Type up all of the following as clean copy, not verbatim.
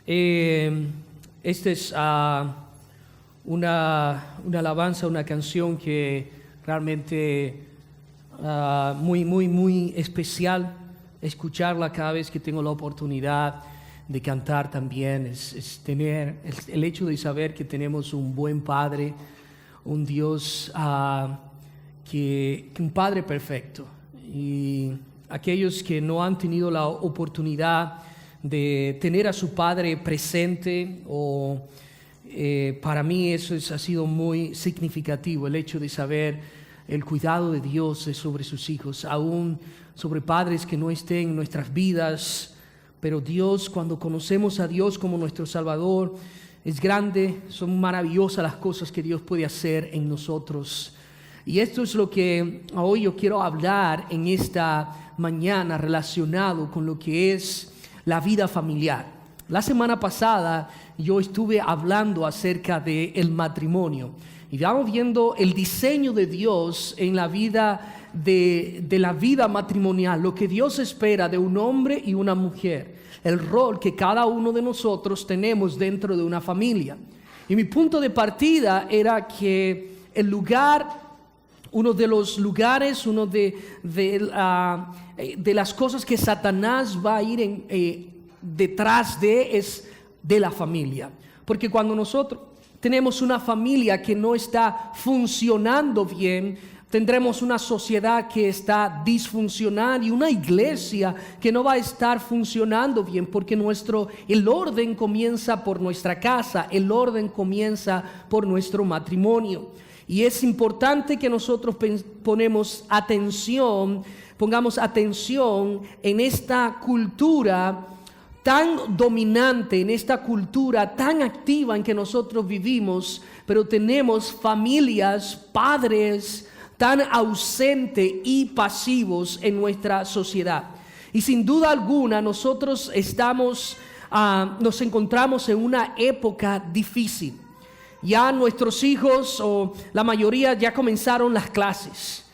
Esta es una alabanza, una canción que realmente muy especial escucharla cada vez que tengo la oportunidad de cantar también. Es tener el hecho de saber que tenemos un buen Padre, un Dios, un Padre perfecto. Y aquellos que no han tenido la oportunidad de tener a su Padre presente, para mí eso ha sido muy significativo, el hecho de saber el cuidado de Dios sobre sus hijos, aún sobre padres que no estén en nuestras vidas. Pero Dios, cuando conocemos a Dios como nuestro Salvador, es grande, son maravillosas las cosas que Dios puede hacer en nosotros. Y esto es lo que hoy yo quiero hablar en esta mañana, relacionado con lo que es la vida familiar. La semana pasada yo estuve hablando acerca del matrimonio y vamos viendo el diseño de Dios en la vida de la vida matrimonial, lo que Dios espera de un hombre y una mujer, el rol que cada uno de nosotros tenemos dentro de una familia. Y mi punto de partida era que uno de los lugares, de las cosas que Satanás va a ir detrás es de la familia. Porque cuando nosotros tenemos una familia que no está funcionando bien, tendremos una sociedad que está disfuncional y una iglesia que no va a estar funcionando bien, porque el orden comienza por nuestra casa, el orden comienza por nuestro matrimonio. Y es importante que nosotros pongamos atención en esta cultura tan dominante, en esta cultura tan activa en que nosotros vivimos, pero tenemos familias, padres tan ausentes y pasivos en nuestra sociedad. Y sin duda alguna nosotros nos encontramos en una época difícil. Ya nuestros hijos, o la mayoría, ya comenzaron las clases.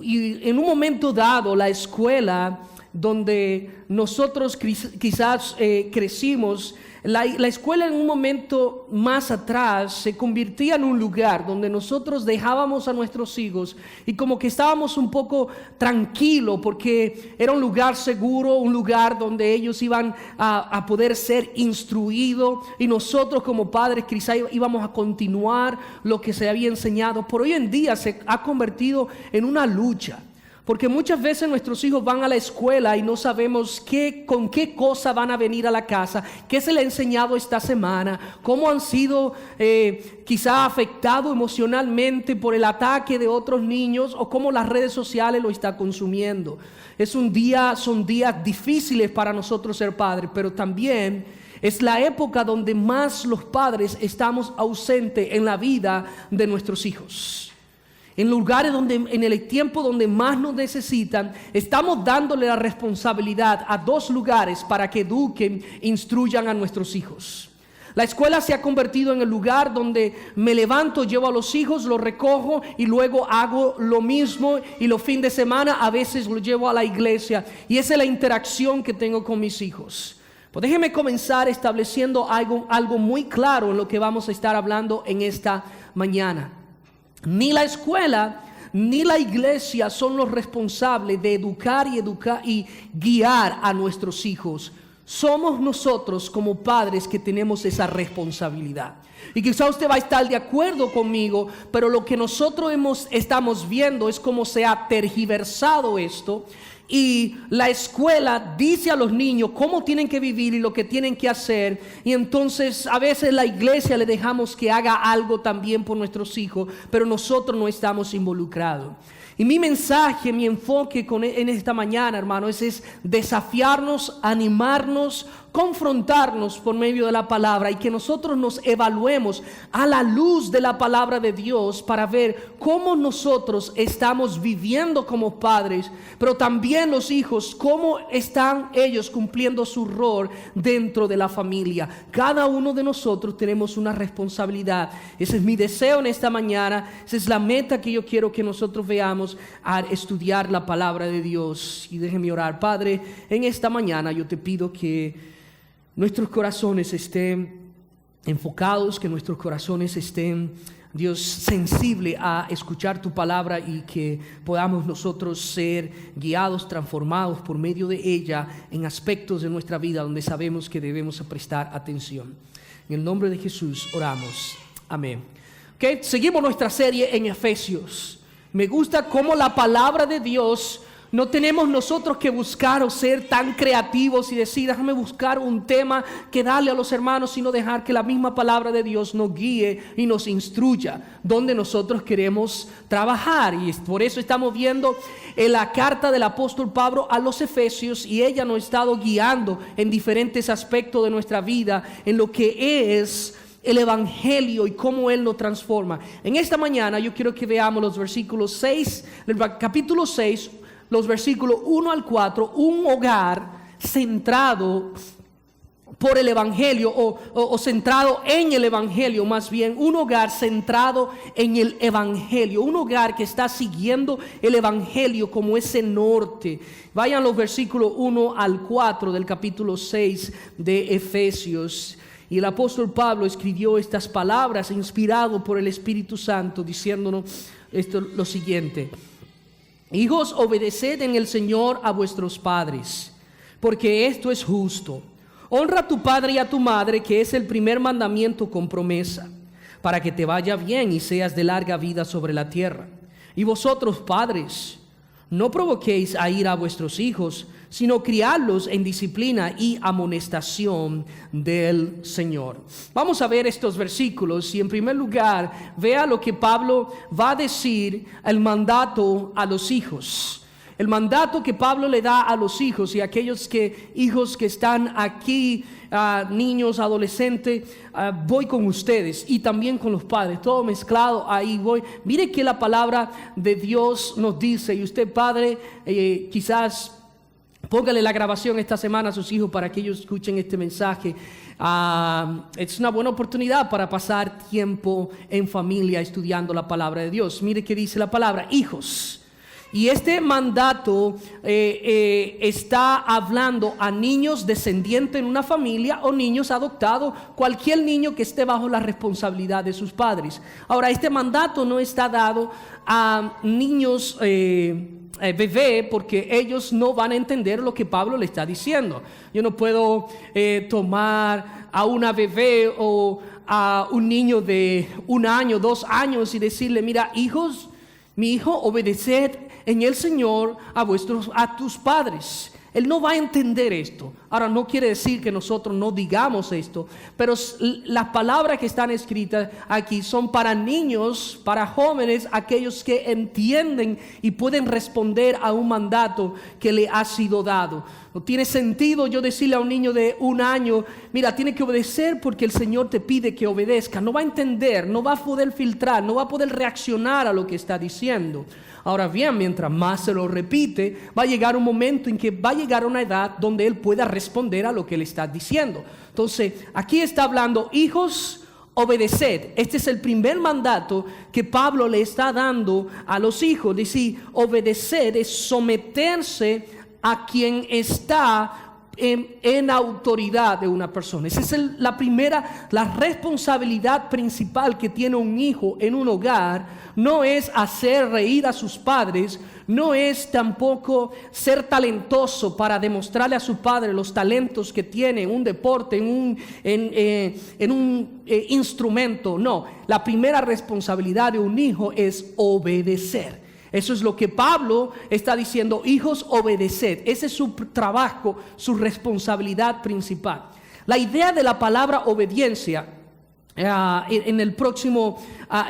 Y en un momento dado, la escuela donde nosotros quizás crecimos, la escuela en un momento más atrás se convertía en un lugar donde nosotros dejábamos a nuestros hijos y como que estábamos un poco tranquilos, porque era un lugar seguro, un lugar donde ellos iban a poder ser instruidos, y nosotros como padres quizás íbamos a continuar lo que se había enseñado. Por hoy en día se ha convertido en una lucha, porque muchas veces nuestros hijos van a la escuela y no sabemos con qué cosa van a venir a la casa, qué se les ha enseñado esta semana, cómo han sido quizá afectados emocionalmente por el ataque de otros niños, o cómo las redes sociales lo están consumiendo. Son días difíciles para nosotros ser padres, pero también es la época donde más los padres estamos ausentes en la vida de nuestros hijos. En lugares en el tiempo donde más nos necesitan, estamos dándole la responsabilidad a dos lugares para que eduquen, instruyan a nuestros hijos. La escuela se ha convertido en el lugar donde me levanto, llevo a los hijos, los recojo y luego hago lo mismo, y los fines de semana a veces los llevo a la iglesia, y esa es la interacción que tengo con mis hijos. Pues déjenme comenzar estableciendo algo muy claro en lo que vamos a estar hablando en esta mañana. Ni la escuela ni la iglesia son los responsables de educar y guiar a nuestros hijos. Somos nosotros como padres que tenemos esa responsabilidad. Y quizá usted va a estar de acuerdo conmigo, pero lo que nosotros estamos viendo es cómo se ha tergiversado esto. Y la escuela dice a los niños cómo tienen que vivir y lo que tienen que hacer. Y entonces a veces la iglesia le dejamos que haga algo también por nuestros hijos, pero nosotros no estamos involucrados. Y mi mensaje, mi enfoque en esta mañana, hermanos, es desafiarnos, animarnos, confrontarnos por medio de la palabra, y que nosotros nos evaluemos a la luz de la palabra de Dios para ver cómo nosotros estamos viviendo como padres, pero también los hijos, cómo están ellos cumpliendo su rol dentro de la familia. Cada uno de nosotros tenemos una responsabilidad. Ese es mi deseo en esta mañana, esa es la meta que yo quiero que nosotros veamos al estudiar la palabra de Dios. Y déjeme orar. Padre, en esta mañana yo te pido que nuestros corazones estén enfocados, que nuestros corazones estén, Dios, sensible a escuchar tu palabra y que podamos nosotros ser guiados, transformados por medio de ella en aspectos de nuestra vida donde sabemos que debemos prestar atención. En el nombre de Jesús oramos. Amén. Okay, seguimos nuestra serie en Efesios. Me gusta cómo la palabra de Dios, no tenemos nosotros que buscar o ser tan creativos y decir, déjame buscar un tema que darle a los hermanos, sino dejar que la misma palabra de Dios nos guíe y nos instruya donde nosotros queremos trabajar. Y por eso estamos viendo en la carta del apóstol Pablo a los Efesios, y ella nos ha estado guiando en diferentes aspectos de nuestra vida, en lo que es el Evangelio y cómo Él lo transforma. En esta mañana yo quiero que veamos los versículos 6, el capítulo 6, los versículos 1 al 4, un hogar centrado por el Evangelio o centrado en el Evangelio, más bien un hogar centrado en el Evangelio, un hogar que está siguiendo el Evangelio como ese norte. Vayan los versículos 1 al 4 del capítulo 6 de Efesios. Y el apóstol Pablo escribió estas palabras inspirado por el Espíritu Santo, diciéndonos lo siguiente: hijos, obedeced en el Señor a vuestros padres, porque esto es justo. Honra a tu padre y a tu madre, que es el primer mandamiento con promesa, para que te vaya bien y seas de larga vida sobre la tierra. Y vosotros, padres, no provoquéis a ira a vuestros hijos, sino criadlos en disciplina y amonestación del Señor. Vamos a ver estos versículos y en primer lugar, vea lo que Pablo va a decir, el mandato a los hijos. El mandato que Pablo le da a los hijos y a aquellos hijos que están aquí, niños, adolescentes, voy con ustedes y también con los padres, todo mezclado ahí voy. Mire que la palabra de Dios nos dice, y usted padre, quizás póngale la grabación esta semana a sus hijos para que ellos escuchen este mensaje. Es una buena oportunidad para pasar tiempo en familia estudiando la palabra de Dios. Mire que dice la palabra, hijos. Y este mandato está hablando a niños descendientes en una familia o niños adoptados, cualquier niño que esté bajo la responsabilidad de sus padres. Ahora, este mandato no está dado a niños bebé, porque ellos no van a entender lo que Pablo le está diciendo. Yo no puedo tomar a una bebé o a un niño de 1 año, 2 años y decirle, mira, hijos, mi hijo, obedeced en el Señor a tus padres. Él no va a entender esto. Ahora, no quiere decir que nosotros no digamos esto, pero las palabras que están escritas aquí son para niños, para jóvenes, aquellos que entienden y pueden responder a un mandato que le ha sido dado. No tiene sentido yo decirle a un niño de 1 año, mira, tiene que obedecer porque el Señor te pide que obedezca. No va a entender, no va a poder filtrar, no va a poder reaccionar a lo que está diciendo. Ahora bien, mientras más se lo repite, va a llegar un momento en que va a llegar a una edad donde él pueda responder a lo que le está diciendo. Entonces, aquí está hablando, hijos, obedeced. Este es el primer mandato que Pablo le está dando a los hijos. Dice, obedecer es someterse a quien está en autoridad de una persona. Esa es la responsabilidad principal que tiene un hijo en un hogar. No es hacer reír a sus padres, no es tampoco ser talentoso para demostrarle a su padre los talentos que tiene en un deporte, en un instrumento. No, la primera responsabilidad de un hijo es obedecer. Eso es lo que Pablo está diciendo, hijos, obedeced. Ese es su trabajo, su responsabilidad principal. La idea de la palabra obediencia, en el próximo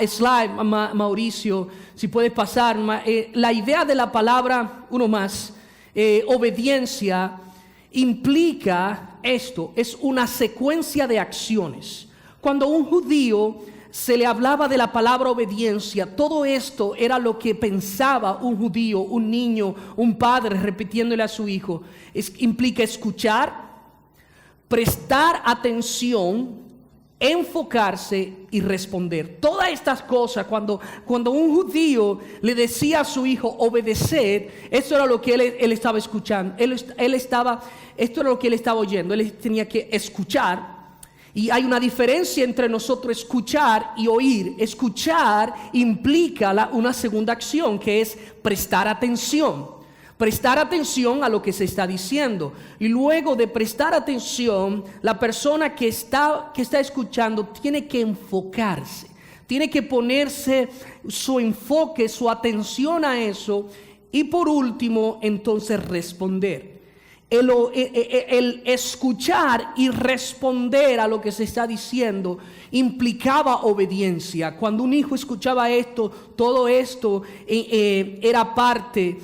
slide, Mauricio, si puedes pasar, la idea de la palabra, uno más, obediencia, implica esto, es una secuencia de acciones. Cuando un judío se le hablaba de la palabra obediencia, todo esto era lo que pensaba un judío, un niño, un padre repitiéndole a su hijo. Implica escuchar, prestar atención, enfocarse y responder. Todas estas cosas, cuando un judío le decía a su hijo obedecer, eso era lo que él estaba escuchando. Esto era lo que él estaba oyendo. Él tenía que escuchar. Y hay una diferencia entre nosotros escuchar y oír. Escuchar implica una segunda acción, que es prestar atención. Prestar atención a lo que se está diciendo. Y luego de prestar atención, la persona que está escuchando tiene que enfocarse. Tiene que ponerse su enfoque, su atención a eso. Y por último, entonces responder. El escuchar y responder a lo que se está diciendo implicaba obediencia. Cuando un hijo escuchaba esto, todo esto era parte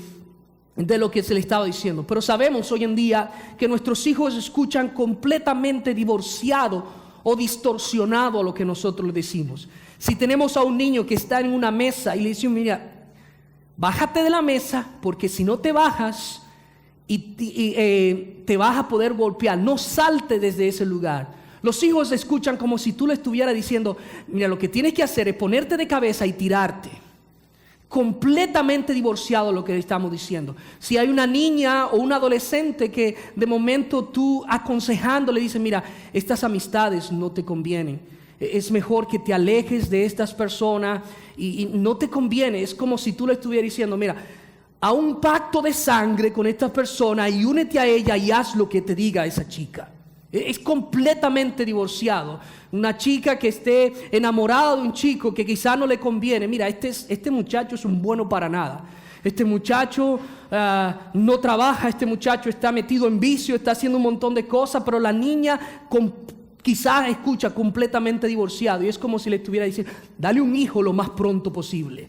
de lo que se le estaba diciendo. Pero sabemos hoy en día que nuestros hijos escuchan completamente divorciado o distorsionado a lo que nosotros le decimos. Si tenemos a un niño que está en una mesa y le decimos, mira, bájate de la mesa, porque si no te bajas te vas a poder golpear, no salte desde ese lugar. Los hijos escuchan como si tú le estuvieras diciendo, mira, lo que tienes que hacer es ponerte de cabeza y tirarte. Completamente divorciado lo que le estamos diciendo. Si hay una niña o un adolescente que de momento tú aconsejando le dices, mira, estas amistades no te convienen, es mejor que te alejes de estas personas y no te conviene. Es como si tú le estuvieras diciendo, mira, a un pacto de sangre con esta persona y únete a ella y haz lo que te diga esa chica. Es completamente divorciado. Una chica que esté enamorada de un chico que quizá no le conviene. Mira, este muchacho es un bueno para nada. Este muchacho no trabaja, este muchacho está metido en vicio, está haciendo un montón de cosas, pero la niña quizás escucha completamente divorciado. Y es como si le estuviera diciendo, dale un hijo lo más pronto posible.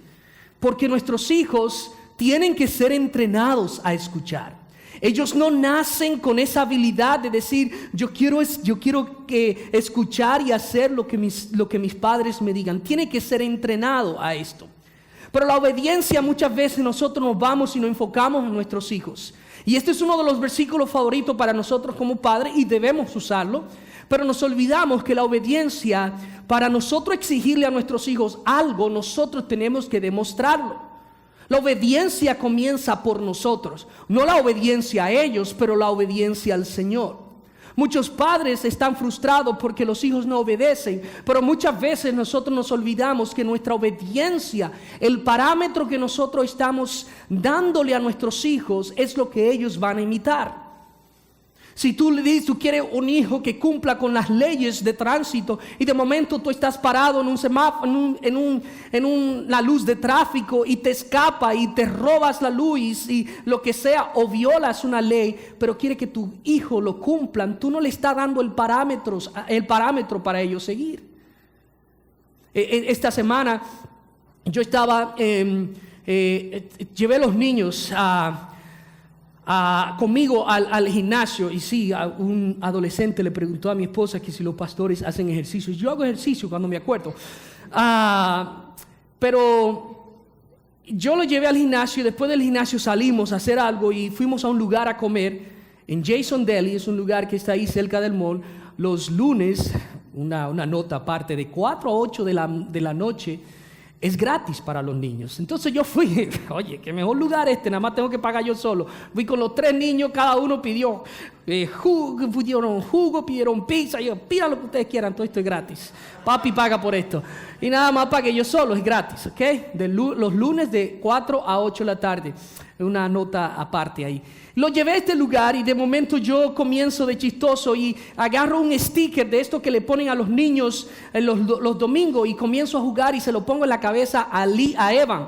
Porque nuestros hijos tienen que ser entrenados a escuchar. Ellos no nacen con esa habilidad de decir, yo quiero escuchar y hacer lo que mis padres me digan. Tiene que ser entrenado a esto. Pero la obediencia, muchas veces nosotros nos vamos y nos enfocamos en nuestros hijos. Y este es uno de los versículos favoritos para nosotros como padres y debemos usarlo. Pero nos olvidamos que la obediencia, para nosotros exigirle a nuestros hijos algo, nosotros tenemos que demostrarlo. La obediencia comienza por nosotros, no la obediencia a ellos, pero la obediencia al Señor. Muchos padres están frustrados porque los hijos no obedecen, pero muchas veces nosotros nos olvidamos que nuestra obediencia, el parámetro que nosotros estamos dándole a nuestros hijos, es lo que ellos van a imitar. Si tú le dices, tú quieres un hijo que cumpla con las leyes de tránsito y de momento tú estás parado en un semáforo, en una luz de tráfico y te escapa y te robas la luz y lo que sea, o violas una ley, pero quiere que tu hijo lo cumplan, tú no le estás dando el parámetro para ellos seguir. Esta semana yo estaba, llevé a los niños conmigo al gimnasio, y sí, a un adolescente le preguntó a mi esposa que si los pastores hacen ejercicio. Yo hago ejercicio cuando me acuerdo, pero yo lo llevé al gimnasio y después del gimnasio salimos a hacer algo y fuimos a un lugar a comer en Jason Deli. Es un lugar que está ahí cerca del mall. Los lunes, una nota aparte, de 4 a 8 de la noche es gratis para los niños. Entonces yo fui, oye, qué mejor lugar nada más tengo que pagar yo solo. Fui con los 3 niños, cada uno pidió jugo, pidieron pizza. Yo, pida lo que ustedes quieran, todo esto es gratis. Papi paga por esto. Y nada más pagué yo solo, es gratis, ¿ok? Los lunes de 4 a 8 de la tarde. Una nota aparte ahí. Lo llevé a este lugar y de momento yo comienzo de chistoso y agarro un sticker de esto que le ponen a los niños los domingos y comienzo a jugar y se lo pongo en la cabeza a Evan.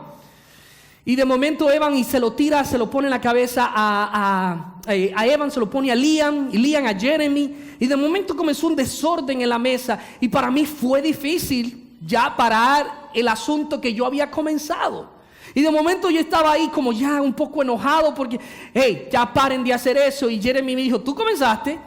Y de momento Evan y se lo tira, se lo pone en la cabeza a Evan, se lo pone a Liam, y Liam a Jeremy. Y de momento comenzó un desorden en la mesa y para mí fue difícil ya parar el asunto que yo había comenzado. Y de momento yo estaba ahí como ya un poco enojado porque, hey, ya paren de hacer eso. Y Jeremy me dijo, ¿tú comenzaste?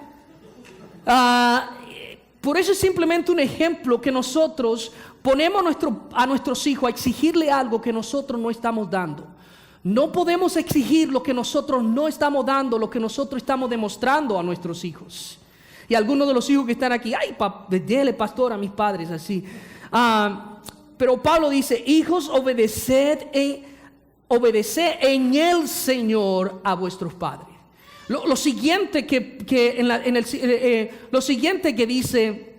Por eso es simplemente un ejemplo que nosotros ponemos a nuestros hijos a exigirle algo que nosotros no estamos dando. No podemos exigir lo que nosotros no estamos dando, lo que nosotros estamos demostrando a nuestros hijos. Y algunos de los hijos que están aquí, ay, déle pastor a mis padres, así. Pero Pablo dice, hijos, obedeced en el Señor a vuestros padres. Lo siguiente lo siguiente que dice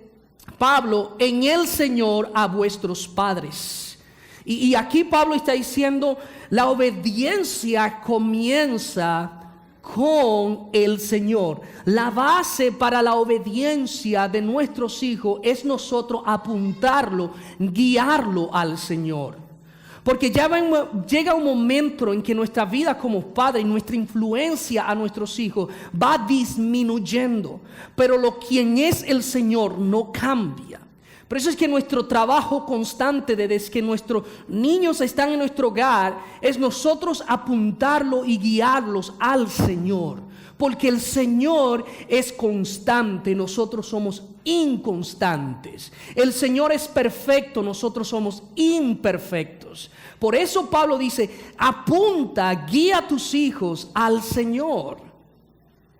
Pablo, en el Señor a vuestros padres. Y aquí Pablo está diciendo, la obediencia comienza con el Señor. La base para la obediencia de nuestros hijos es nosotros apuntarlo, guiarlo al Señor. Porque llega un momento en que nuestra vida como padres, nuestra influencia a nuestros hijos va disminuyendo. Pero quien es el Señor no cambia. Por eso es que nuestro trabajo constante desde que nuestros niños están en nuestro hogar es nosotros apuntarlo y guiarlos al Señor. Porque el Señor es constante, nosotros somos inconstantes. El Señor es perfecto, nosotros somos imperfectos. Por eso Pablo dice, apunta, guía a tus hijos al Señor.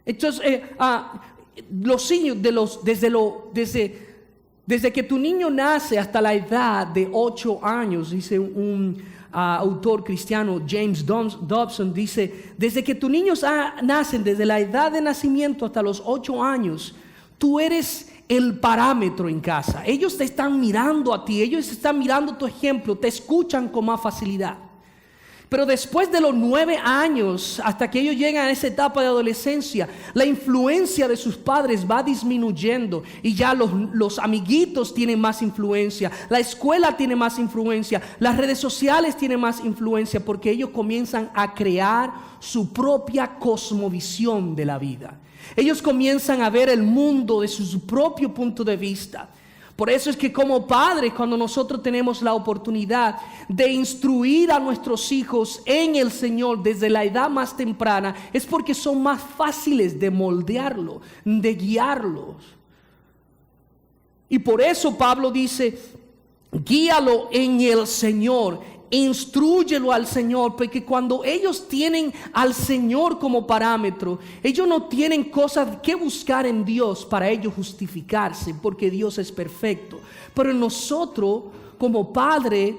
Entonces, los niños, desde que tu niño nace hasta la edad de 8 años, dice un autor cristiano, James Dobson, dice, desde que tus niños nacen, desde la edad de nacimiento hasta los 8 años, tú eres el parámetro en casa. Ellos te están mirando a ti, ellos están mirando tu ejemplo, te escuchan con más facilidad. Pero después de los 9 años, hasta que ellos llegan a esa etapa de adolescencia, la influencia de sus padres va disminuyendo y ya los amiguitos tienen más influencia, la escuela tiene más influencia, las redes sociales tienen más influencia, porque ellos comienzan a crear su propia cosmovisión de la vida. Ellos comienzan a ver el mundo desde su propio punto de vista. Por eso es que como padres, cuando nosotros tenemos la oportunidad de instruir a nuestros hijos en el Señor desde la edad más temprana, es porque son más fáciles de moldearlo, de guiarlos. Y por eso Pablo dice, guíalo en el Señor, instrúyelo al Señor, porque cuando ellos tienen al Señor como parámetro, ellos no tienen cosas que buscar en Dios para ellos justificarse, porque Dios es perfecto. Pero nosotros como padre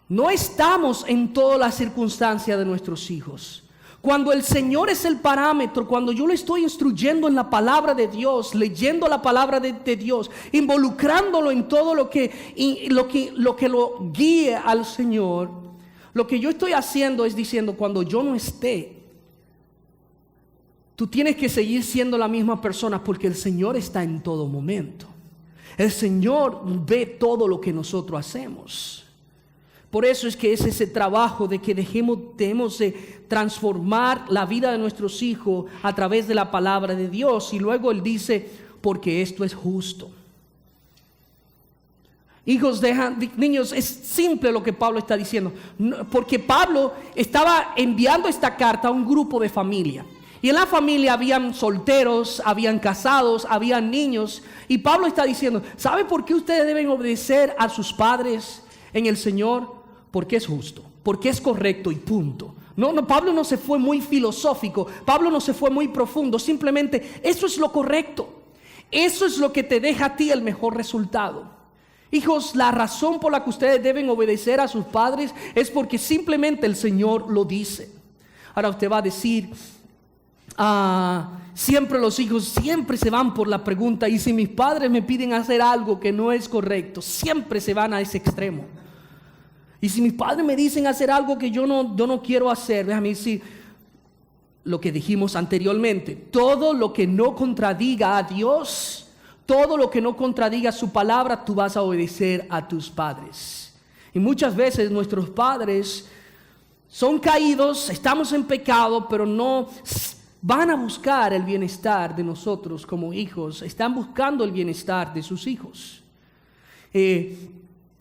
no estamos en todas las circunstancias de nuestros hijos. Cuando el Señor es el parámetro, cuando yo le estoy instruyendo en la palabra de Dios, leyendo la palabra de Dios, involucrándolo en todo lo que lo guíe al Señor, lo que yo estoy haciendo es diciendo, cuando yo no esté, tú tienes que seguir siendo la misma persona, porque el Señor está en todo momento. El Señor ve todo lo que nosotros hacemos. Por eso es que es ese trabajo de que debemos de transformar la vida de nuestros hijos a través de la palabra de Dios. Y luego él dice, porque esto es justo. Niños, es simple lo que Pablo está diciendo. Porque Pablo estaba enviando esta carta a un grupo de familia. Y en la familia habían solteros, habían casados, habían niños. Y Pablo está diciendo, ¿sabe por qué ustedes deben obedecer a sus padres en el Señor? Porque es justo, porque es correcto y punto. No, Pablo no se fue muy filosófico, Pablo no se fue muy profundo, simplemente eso es lo correcto. Eso es lo que te deja a ti el mejor resultado. Hijos, la razón por la que ustedes deben obedecer a sus padres es porque simplemente el Señor lo dice. Ahora usted va a decir, siempre los hijos siempre se van por la pregunta, y si mis padres me piden hacer algo que no es correcto, siempre se van a ese extremo. Y si mis padres me dicen hacer algo que yo no quiero hacer, déjame decir lo que dijimos anteriormente. Todo lo que no contradiga a Dios, todo lo que no contradiga su palabra, tú vas a obedecer a tus padres. Y muchas veces nuestros padres son caídos, estamos en pecado, pero no van a buscar el bienestar de nosotros como hijos. Están buscando el bienestar de sus hijos.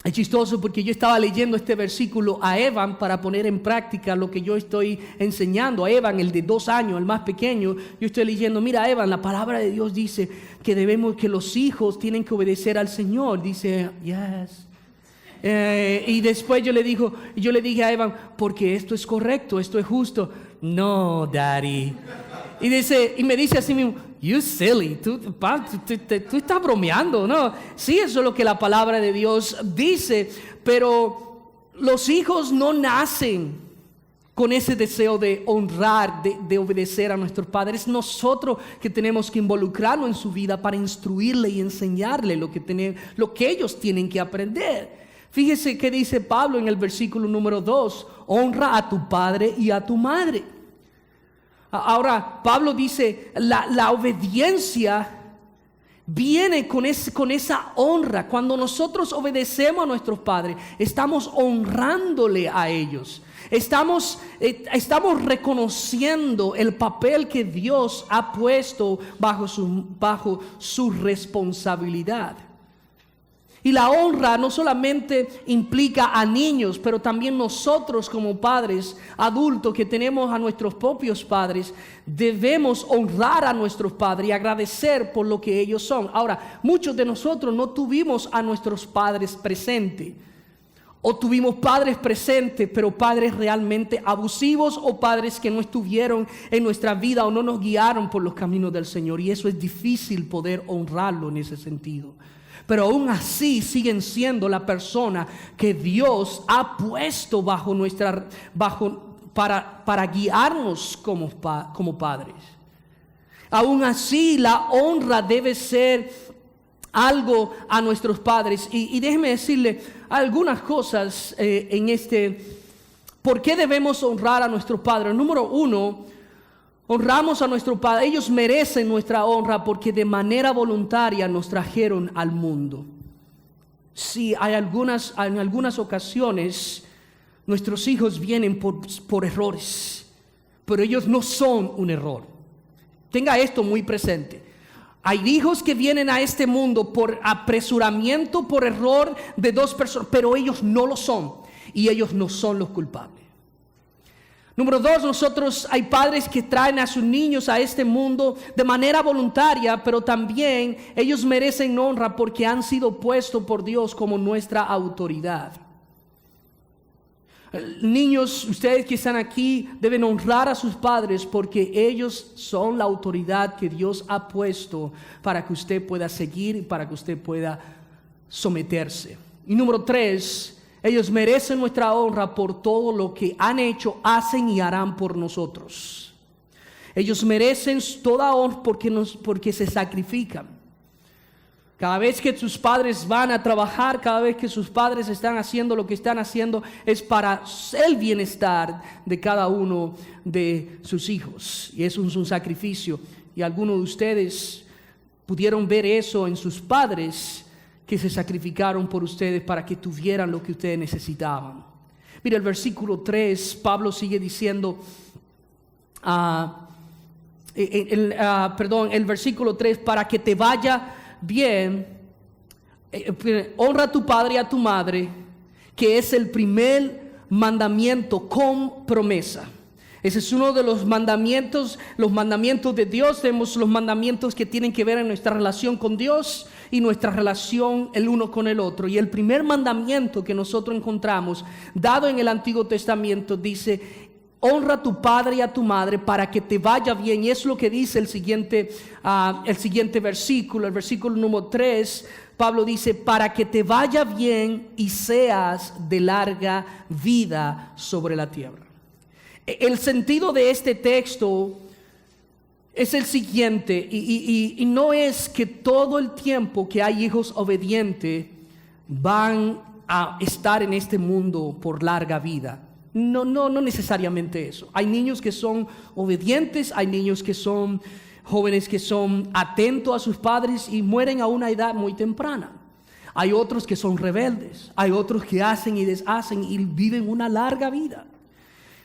Es chistoso porque yo estaba leyendo este versículo a Evan para poner en práctica lo que yo estoy enseñando. A Evan, el de 2 años, el más pequeño, yo estoy leyendo, mira Evan, la palabra de Dios dice que los hijos tienen que obedecer al Señor. Dice, yes. Y después yo le dije a Evan, porque esto es correcto, esto es justo. No, Daddy. Y me dice así mismo, You silly, tú estás bromeando, ¿no? Sí, eso es lo que la palabra de Dios dice, pero los hijos no nacen con ese deseo de honrar, de obedecer a nuestros padres. Es nosotros que tenemos que involucrarnos en su vida para instruirle y enseñarle lo que ellos tienen que aprender. Fíjese que dice Pablo en el versículo número 2, honra a tu padre y a tu madre. Ahora, Pablo dice, la obediencia viene con esa honra. Cuando nosotros obedecemos a nuestros padres, estamos honrándole a ellos. Estamos reconociendo el papel que Dios ha puesto bajo su responsabilidad. Y la honra no solamente implica a niños, pero también nosotros como padres adultos que tenemos a nuestros propios padres, debemos honrar a nuestros padres y agradecer por lo que ellos son. Ahora, muchos de nosotros no tuvimos a nuestros padres presentes. O tuvimos padres presentes, pero padres realmente abusivos o padres que no estuvieron en nuestra vida o no nos guiaron por los caminos del Señor. Y eso es difícil poder honrarlo en ese sentido. Pero aún así siguen siendo la persona que Dios ha puesto para guiarnos como padres. Aún así la honra debe ser algo a nuestros padres. Y déjeme decirle algunas cosas ¿por qué debemos honrar a nuestros padres? Número 1, honramos a nuestros padres. Ellos merecen nuestra honra porque de manera voluntaria nos trajeron al mundo. Sí, en algunas ocasiones nuestros hijos vienen por errores, pero ellos no son un error. Tenga esto muy presente. Hay hijos que vienen a este mundo por apresuramiento, por error de dos personas, pero ellos no lo son y ellos no son los culpables. Número 2, hay padres que traen a sus niños a este mundo de manera voluntaria, pero también ellos merecen honra porque han sido puestos por Dios como nuestra autoridad. Niños, ustedes que están aquí deben honrar a sus padres porque ellos son la autoridad que Dios ha puesto para que usted pueda seguir y para que usted pueda someterse. Y número 3, ellos merecen nuestra honra por todo lo que han hecho, hacen y harán por nosotros. Ellos merecen toda honra porque se sacrifican. Cada vez que sus padres van a trabajar, cada vez que sus padres están haciendo lo que están haciendo, es para el bienestar de cada uno de sus hijos. Y eso es un sacrificio. Y algunos de ustedes pudieron ver eso en sus padres que se sacrificaron por ustedes para que tuvieran lo que ustedes necesitaban. Mira el versículo 3, Pablo sigue diciendo, el versículo 3, para que te vaya bien, honra a tu padre y a tu madre, que es el primer mandamiento con promesa. Ese es uno de los mandamientos de Dios. Tenemos los mandamientos que tienen que ver en nuestra relación con Dios y nuestra relación el uno con el otro. Y el primer mandamiento que nosotros encontramos dado en el Antiguo Testamento dice: honra a tu padre y a tu madre para que te vaya bien. Y es lo que dice el siguiente versículo, el versículo número 3. Pablo dice: para que te vaya bien y seas de larga vida sobre la tierra. El sentido de este texto es el siguiente, y no es que todo el tiempo que hay hijos obedientes van a estar en este mundo por larga vida. No necesariamente eso. Hay niños que son obedientes, hay niños que son jóvenes que son atentos a sus padres y mueren a una edad muy temprana. Hay otros que son rebeldes, hay otros que hacen y deshacen y viven una larga vida.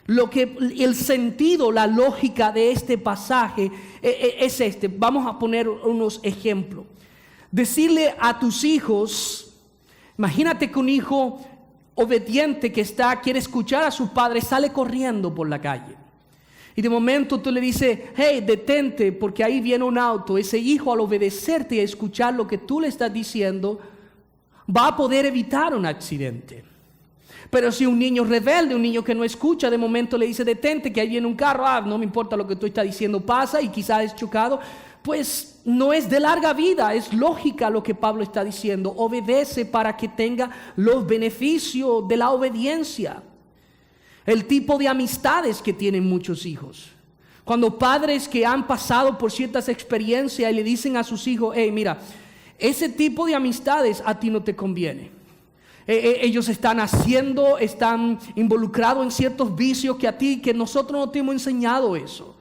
El sentido, la lógica de este pasaje es este. Vamos a poner unos ejemplos. Decirle a tus hijos, imagínate que un hijo obediente que quiere escuchar a su padre, sale corriendo por la calle. Y de momento tú le dices: hey, detente porque ahí viene un auto. Ese hijo, al obedecerte y escuchar lo que tú le estás diciendo, va a poder evitar un accidente. Pero si un niño rebelde, un niño que no escucha, de momento le dice: detente que ahí viene un carro, no me importa lo que tú estás diciendo, pasa, y quizás es chocado. pues no es de larga vida. Es lógica lo que Pablo está diciendo. Obedece para que tenga los beneficios de la obediencia. El tipo de amistades que tienen muchos hijos. Cuando padres que han pasado por ciertas experiencias y le dicen a sus hijos, hey, mira, ese tipo de amistades a ti no te conviene. Ellos están involucrados en ciertos vicios que nosotros no te hemos enseñado eso.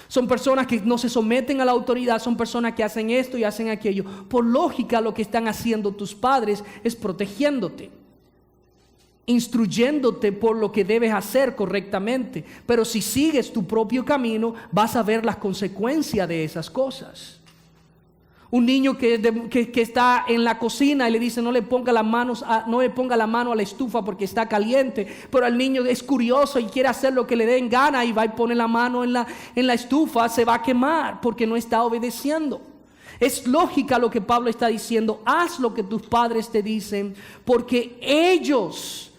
Son personas que no se someten a la autoridad, son personas que hacen esto y hacen aquello. Por lógica, lo que están haciendo tus padres es protegiéndote, instruyéndote por lo que debes hacer correctamente. Pero si sigues tu propio camino, vas a ver las consecuencias de esas cosas. Un niño que está en la cocina y le dice no le ponga la mano a la estufa porque está caliente, pero el niño es curioso y quiere hacer lo que le den gana y va y pone la mano en la estufa, se va a quemar porque no está obedeciendo. Es lógica lo que Pablo está diciendo. Haz lo que tus padres te dicen, porque ellos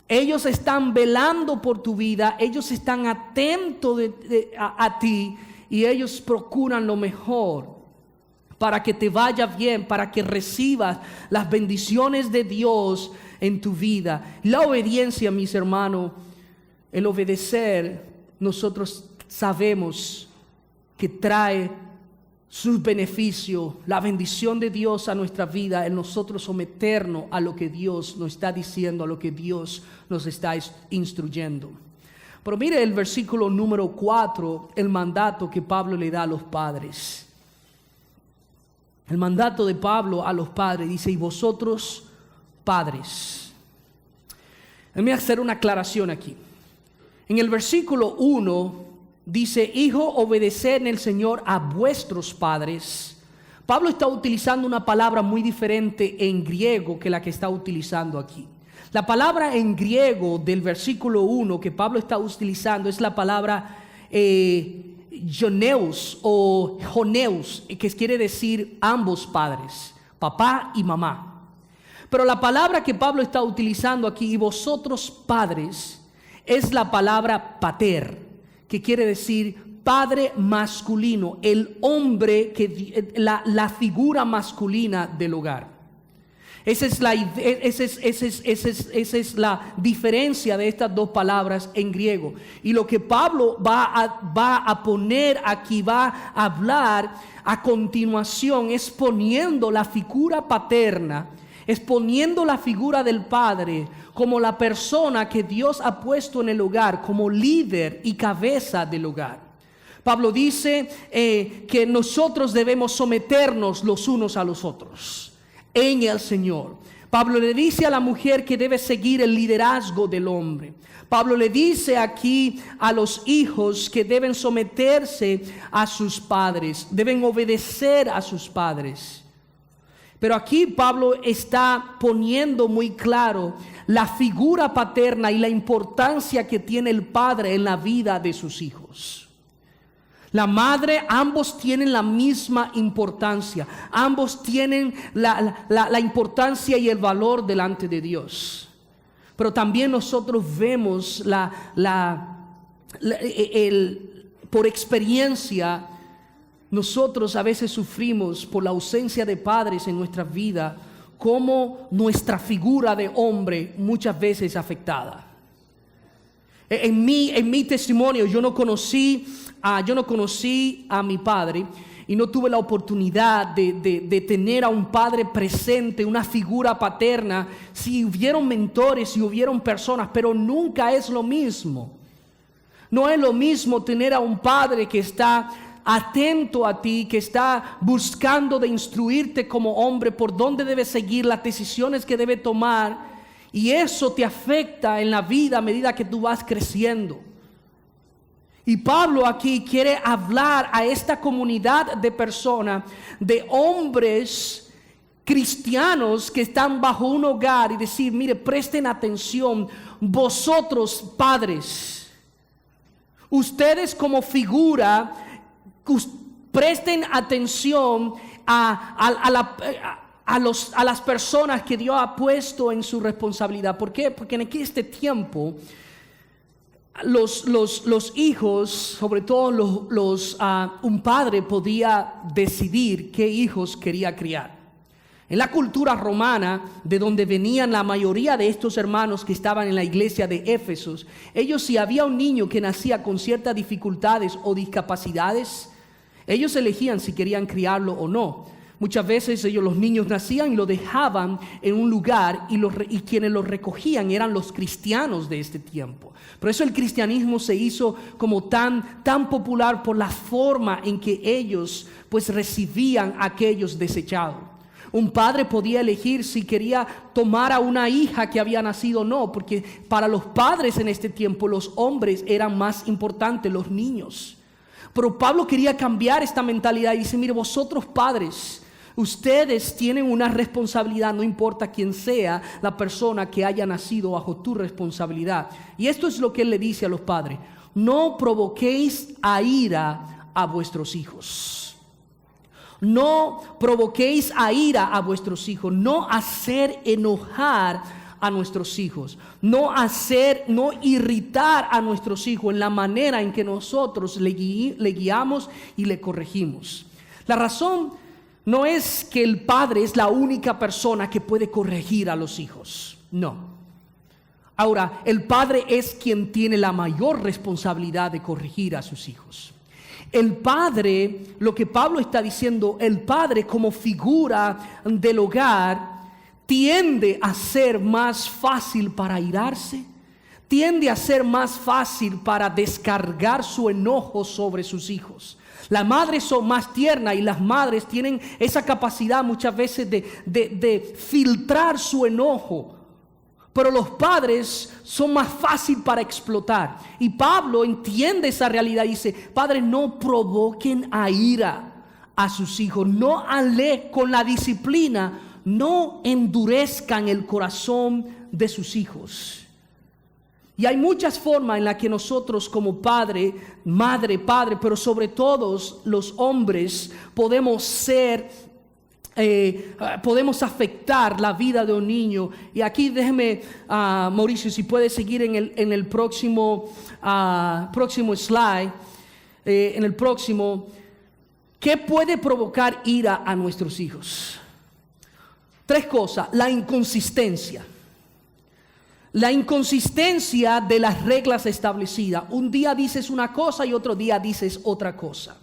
están velando por tu vida, ellos están atentos a ti y ellos procuran lo mejor para que te vaya bien, para que recibas las bendiciones de Dios en tu vida. La obediencia, mis hermanos, el obedecer, nosotros sabemos que trae sus beneficios, la bendición de Dios a nuestra vida, en nosotros someternos a lo que Dios nos está diciendo, a lo que Dios nos está instruyendo. Pero mire el versículo número 4, el mandato que Pablo le da a los padres. El mandato de Pablo a los padres dice, y vosotros padres. Déjame hacer una aclaración aquí. En el versículo 1 dice, hijo, obedeced en el Señor a vuestros padres. Pablo está utilizando una palabra muy diferente en griego que la que está utilizando aquí. La palabra en griego del versículo 1 que Pablo está utilizando es la palabra Joneus o Joneus, que quiere decir ambos padres, papá y mamá. Pero la palabra que Pablo está utilizando aquí, y vosotros padres, es la palabra pater, que quiere decir padre masculino, el hombre, la figura masculina del hogar. Esa es la diferencia de estas dos palabras en griego. Y lo que Pablo va a poner aquí, va a hablar a continuación, es poniendo la figura paterna, es poniendo la figura del padre como la persona que Dios ha puesto en el hogar, como líder y cabeza del hogar. Pablo dice que nosotros debemos someternos los unos a los otros en el Señor. Pablo le dice a la mujer que debe seguir el liderazgo del hombre. Pablo le dice aquí a los hijos que deben someterse a sus padres, deben obedecer a sus padres. Pero aquí Pablo está poniendo muy claro la figura paterna y la importancia que tiene el padre en la vida de sus hijos. La madre, ambos tienen la misma importancia. Ambos tienen la importancia y el valor delante de Dios. Pero también nosotros vemos por experiencia, nosotros a veces sufrimos por la ausencia de padres en nuestra vida, como nuestra figura de hombre muchas veces es afectada. En mi testimonio, yo no conocí a mi padre y no tuve la oportunidad de tener a un padre presente, una figura paterna. Si hubieron mentores, si hubieron personas, pero nunca es lo mismo. No es lo mismo tener a un padre que está atento a ti, que está buscando de instruirte como hombre por dónde debes seguir, las decisiones que debes tomar. Y eso te afecta en la vida a medida que tú vas creciendo. Y Pablo aquí quiere hablar a esta comunidad de personas, de hombres cristianos que están bajo un hogar, y decir, mire, presten atención, vosotros padres, ustedes como figura, presten atención a las personas que Dios ha puesto en su responsabilidad. ¿Por qué? Porque en este tiempo los hijos, sobre todo un padre podía decidir qué hijos quería criar. En la cultura romana, de donde venían la mayoría de estos hermanos que estaban en la iglesia de Éfeso, ellos, si había un niño que nacía con ciertas dificultades o discapacidades, ellos elegían si querían criarlo o no. Muchas veces los niños nacían y lo dejaban en un lugar y quienes los recogían eran los cristianos de este tiempo. Por eso el cristianismo se hizo como tan popular por la forma en que ellos pues recibían a aquellos desechados. Un padre podía elegir si quería tomar a una hija que había nacido o no, porque para los padres en este tiempo los hombres eran más importantes, los niños. Pero Pablo quería cambiar esta mentalidad y dice: mire, vosotros padres, ustedes tienen una responsabilidad, no importa quién sea la persona que haya nacido bajo tu responsabilidad. Y esto es lo que él le dice a los padres: no provoquéis a ira a vuestros hijos. No provoquéis a ira a vuestros hijos, no hacer enojar a nuestros hijos, no irritar a nuestros hijos en la manera en que nosotros le guiamos y le corregimos. La razón no es que el padre es la única persona que puede corregir a los hijos, no. Ahora, el padre es quien tiene la mayor responsabilidad de corregir a sus hijos. El padre, lo que Pablo está diciendo, el padre como figura del hogar tiende a ser más fácil para airarse, tiende a ser más fácil para descargar su enojo sobre sus hijos. Las madres son más tiernas y las madres tienen esa capacidad muchas veces de filtrar su enojo. Pero los padres son más fácil para explotar. Y Pablo entiende esa realidad y dice: padres, no provoquen a ira a sus hijos. No con la disciplina, no endurezcan el corazón de sus hijos. Y hay muchas formas en las que nosotros como padre, madre, padre, pero sobre todo los hombres podemos afectar la vida de un niño. Y aquí déjeme, Mauricio, si puede seguir en el próximo slide, en el próximo. ¿Qué puede provocar ira a nuestros hijos? 3 cosas. La inconsistencia. La inconsistencia de las reglas establecidas. Un día dices una cosa y otro día dices otra cosa.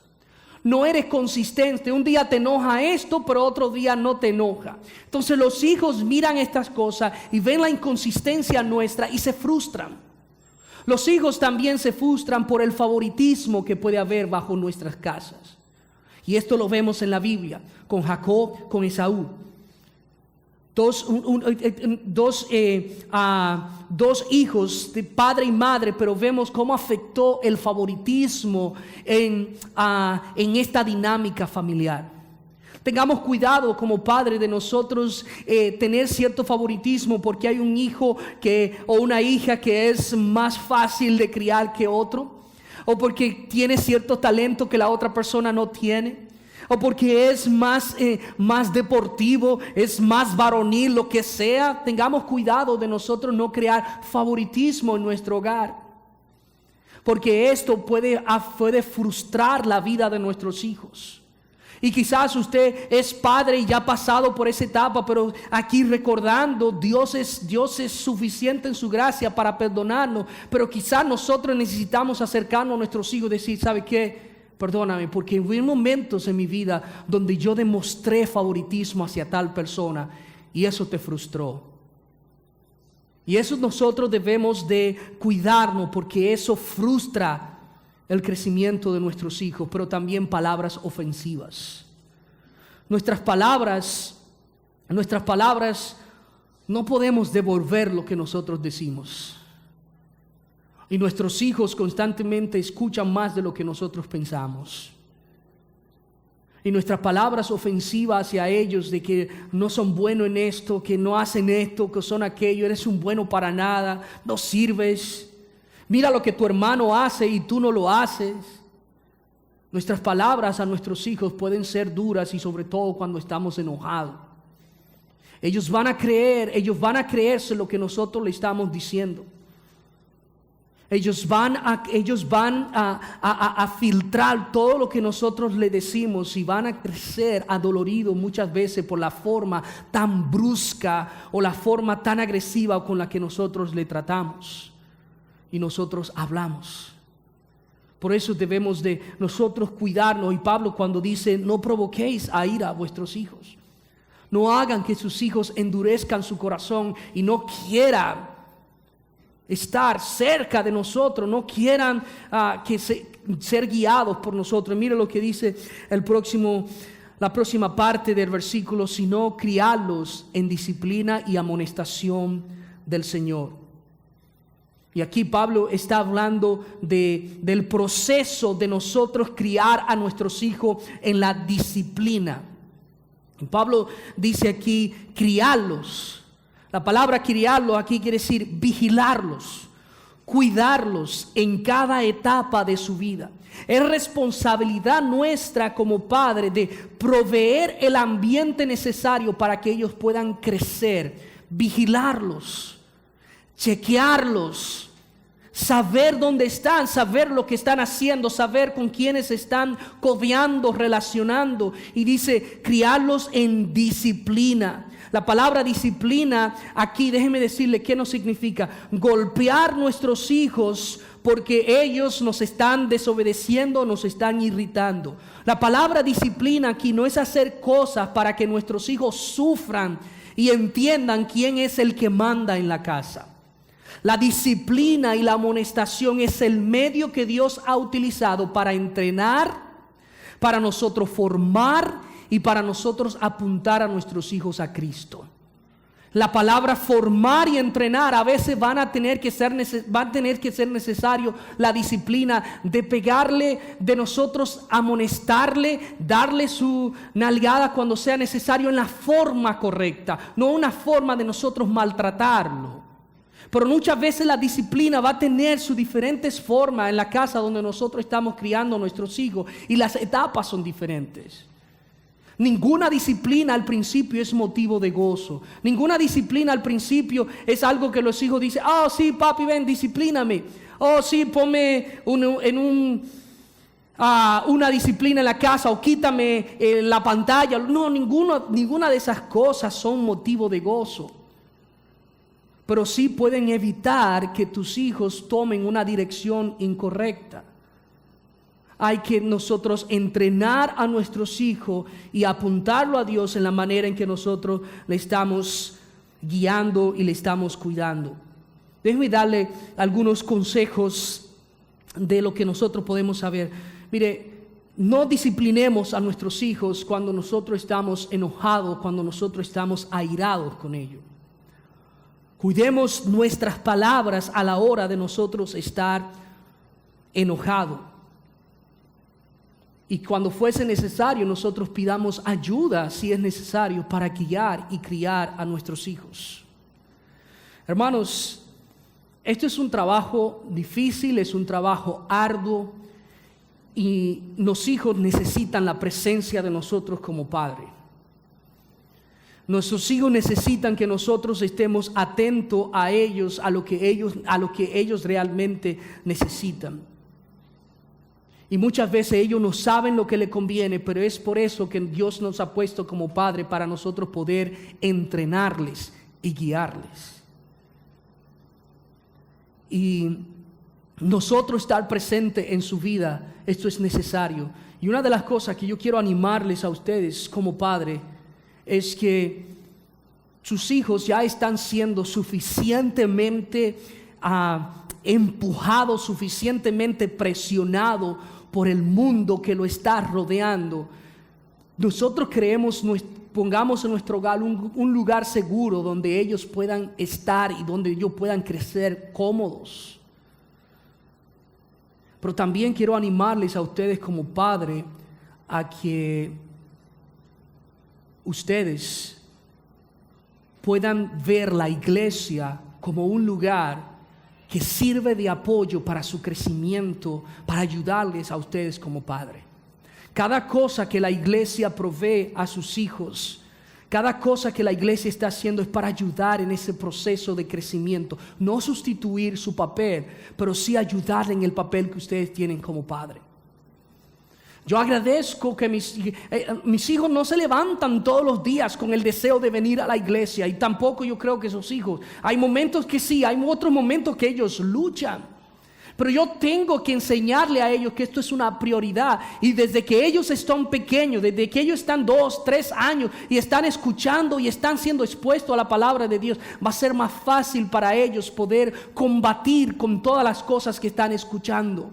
No eres consistente. Un día te enoja esto, pero otro día no te enoja. Entonces los hijos miran estas cosas y ven la inconsistencia nuestra y se frustran. Los hijos también se frustran por el favoritismo que puede haber bajo nuestras casas. Y esto lo vemos en la Biblia, con Jacob, con Esaú. Dos hijos de padre y madre, pero vemos cómo afectó el favoritismo en esta dinámica familiar. Tengamos cuidado como padre de nosotros tener cierto favoritismo porque hay un hijo o una hija que es más fácil de criar que otro, o porque tiene cierto talento que la otra persona no tiene, o porque es más deportivo, es más varonil, lo que sea. Tengamos cuidado de nosotros no crear favoritismo en nuestro hogar, porque esto puede frustrar la vida de nuestros hijos. Y quizás usted es padre y ya ha pasado por esa etapa, pero aquí recordando, Dios es suficiente en su gracia para perdonarnos, pero quizás nosotros necesitamos acercarnos a nuestros hijos y decir: ¿sabe qué? Perdóname, porque hubo momentos en mi vida donde yo demostré favoritismo hacia tal persona y eso te frustró. Y eso nosotros debemos de cuidarnos, porque eso frustra el crecimiento de nuestros hijos, pero también palabras ofensivas. Nuestras palabras no podemos devolver lo que nosotros decimos. Y nuestros hijos constantemente escuchan más de lo que nosotros pensamos. Y nuestras palabras ofensivas hacia ellos de que no son buenos en esto, que no hacen esto, que son aquello, eres un bueno para nada, no sirves. Mira lo que tu hermano hace y tú no lo haces. Nuestras palabras a nuestros hijos pueden ser duras, y sobre todo cuando estamos enojados. Ellos van a creerse lo que nosotros le estamos diciendo. Ellos van a filtrar todo lo que nosotros le decimos y van a crecer adoloridos muchas veces por la forma tan brusca o la forma tan agresiva con la que nosotros le tratamos y nosotros hablamos. Por eso debemos de nosotros cuidarnos. Y Pablo cuando dice, no provoquéis a ira a vuestros hijos. No hagan que sus hijos endurezcan su corazón y no quieran estar cerca de nosotros, no quieran ser guiados por nosotros. Mire lo que dice la próxima parte del versículo, sino criarlos en disciplina y amonestación del Señor. Y aquí Pablo está hablando del proceso de nosotros criar a nuestros hijos en la disciplina. Y Pablo dice aquí, criarlos. La palabra criarlos aquí quiere decir vigilarlos, cuidarlos en cada etapa de su vida. Es responsabilidad nuestra como padres de proveer el ambiente necesario para que ellos puedan crecer, vigilarlos, chequearlos, saber dónde están, saber lo que están haciendo, saber con quiénes están codeando, relacionando. Y dice, criarlos en disciplina. La palabra disciplina aquí, déjeme decirle qué nos significa. Golpear nuestros hijos porque ellos nos están desobedeciendo, nos están irritando. La palabra disciplina aquí no es hacer cosas para que nuestros hijos sufran y entiendan quién es el que manda en la casa. La disciplina y la amonestación es el medio que Dios ha utilizado para entrenar, para nosotros formar y para nosotros apuntar a nuestros hijos a Cristo. La palabra formar y entrenar a veces va a tener que ser necesario la disciplina de pegarle, de nosotros amonestarle, darle su nalgada cuando sea necesario en la forma correcta, no una forma de nosotros maltratarlo. Pero muchas veces la disciplina va a tener sus diferentes formas en la casa donde nosotros estamos criando a nuestros hijos y las etapas son diferentes. Ninguna disciplina al principio es motivo de gozo. Ninguna disciplina al principio es algo que los hijos dicen, oh sí papi ven, disciplíname. Oh sí, ponme una disciplina en la casa o quítame la pantalla. No, ninguna de esas cosas son motivo de gozo. Pero sí pueden evitar que tus hijos tomen una dirección incorrecta. Hay que nosotros entrenar a nuestros hijos y apuntarlo a Dios en la manera en que nosotros le estamos guiando y le estamos cuidando. Déjeme darle algunos consejos de lo que nosotros podemos saber. Mire, no disciplinemos a nuestros hijos cuando nosotros estamos enojados, cuando nosotros estamos airados con ellos. Cuidemos nuestras palabras a la hora de nosotros estar enojados. Y cuando fuese necesario, nosotros pidamos ayuda si es necesario para guiar y criar a nuestros hijos. Hermanos, esto es un trabajo difícil, es un trabajo arduo y los hijos necesitan la presencia de nosotros como padres. Nuestros hijos necesitan que nosotros estemos atentos a ellos, a lo que ellos realmente necesitan. Y muchas veces ellos no saben lo que les conviene, pero es por eso que Dios nos ha puesto como padre para nosotros poder entrenarles y guiarles. Y nosotros estar presente en su vida, esto es necesario. Y una de las cosas que yo quiero animarles a ustedes como padre es que sus hijos ya están siendo suficientemente empujados, suficientemente presionados por el mundo que lo está rodeando. Nosotros pongamos en nuestro hogar un lugar seguro donde ellos puedan estar y donde ellos puedan crecer cómodos. Pero también quiero animarles a ustedes como padre a que ustedes puedan ver la iglesia como un lugar que sirve de apoyo para su crecimiento, para ayudarles a ustedes como padre. Cada cosa que la iglesia provee a sus hijos, Cada cosa que la iglesia está haciendo es para ayudar en ese proceso de crecimiento. No sustituir su papel, pero sí ayudarle en el papel que ustedes tienen como padre. Yo agradezco que mis hijos no se levantan todos los días con el deseo de venir a la iglesia, y tampoco yo creo que sus hijos. Hay momentos que sí, hay otros momentos que ellos luchan. Pero yo tengo que enseñarle a ellos que esto es una prioridad. Y desde que ellos están pequeños, desde que ellos están 2, 3 años y están escuchando y están siendo expuestos a la palabra de Dios, va a ser más fácil para ellos poder combatir con todas las cosas que están escuchando.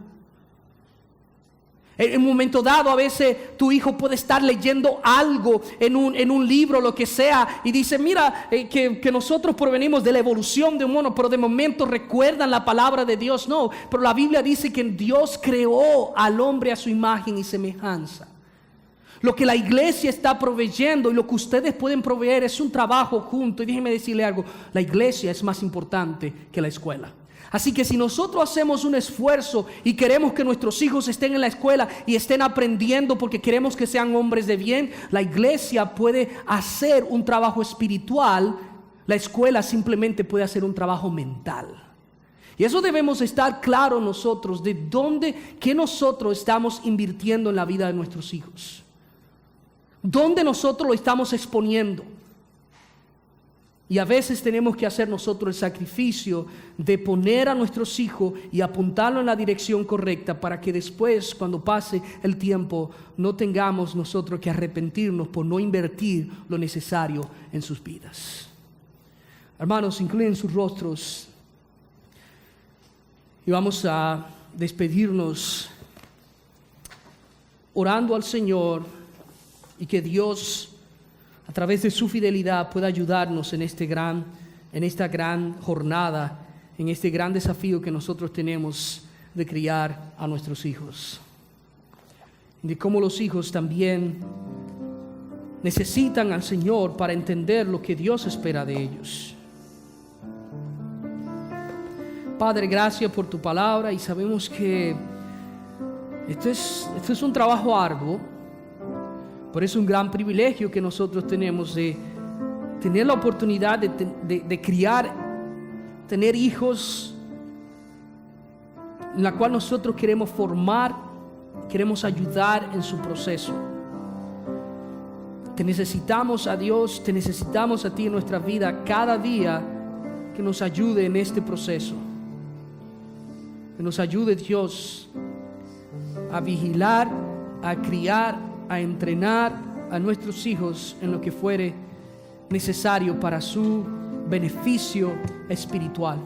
En un momento dado, a veces tu hijo puede estar leyendo algo en un libro, lo que sea, y dice, mira, que nosotros provenimos de la evolución de un mono, pero de momento recuerdan la palabra de Dios. No, pero la Biblia dice que Dios creó al hombre a su imagen y semejanza. Lo que la iglesia está proveyendo y lo que ustedes pueden proveer es un trabajo junto. Y déjenme decirle algo, la iglesia es más importante que la escuela. Así que si nosotros hacemos un esfuerzo y queremos que nuestros hijos estén en la escuela y estén aprendiendo porque queremos que sean hombres de bien, la iglesia puede hacer un trabajo espiritual, la escuela simplemente puede hacer un trabajo mental. Y eso debemos estar claros nosotros de qué nosotros estamos invirtiendo en la vida de nuestros hijos. ¿Dónde nosotros lo estamos exponiendo? Y a veces tenemos que hacer nosotros el sacrificio de poner a nuestros hijos y apuntarlo en la dirección correcta para que después, cuando pase el tiempo, no tengamos nosotros que arrepentirnos por no invertir lo necesario en sus vidas. Hermanos, inclinen sus rostros y vamos a despedirnos orando al Señor y que Dios, a través de su fidelidad, pueda ayudarnos en esta gran jornada, en este gran desafío que nosotros tenemos de criar a nuestros hijos. De cómo los hijos también necesitan al Señor para entender lo que Dios espera de ellos. Padre, gracias por tu palabra, y sabemos que esto es un trabajo arduo. Por eso es un gran privilegio que nosotros tenemos de tener la oportunidad de criar, tener hijos, en la cual nosotros queremos formar, queremos ayudar en su proceso. Te necesitamos a Dios, te necesitamos a ti en nuestra vida cada día, que nos ayude en este proceso. Que nos ayude, Dios, a vigilar, a criar, a entrenar a nuestros hijos en lo que fuere necesario para su beneficio espiritual.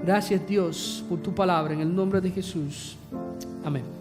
Gracias, Dios, por tu palabra, en el nombre de Jesús. Amén.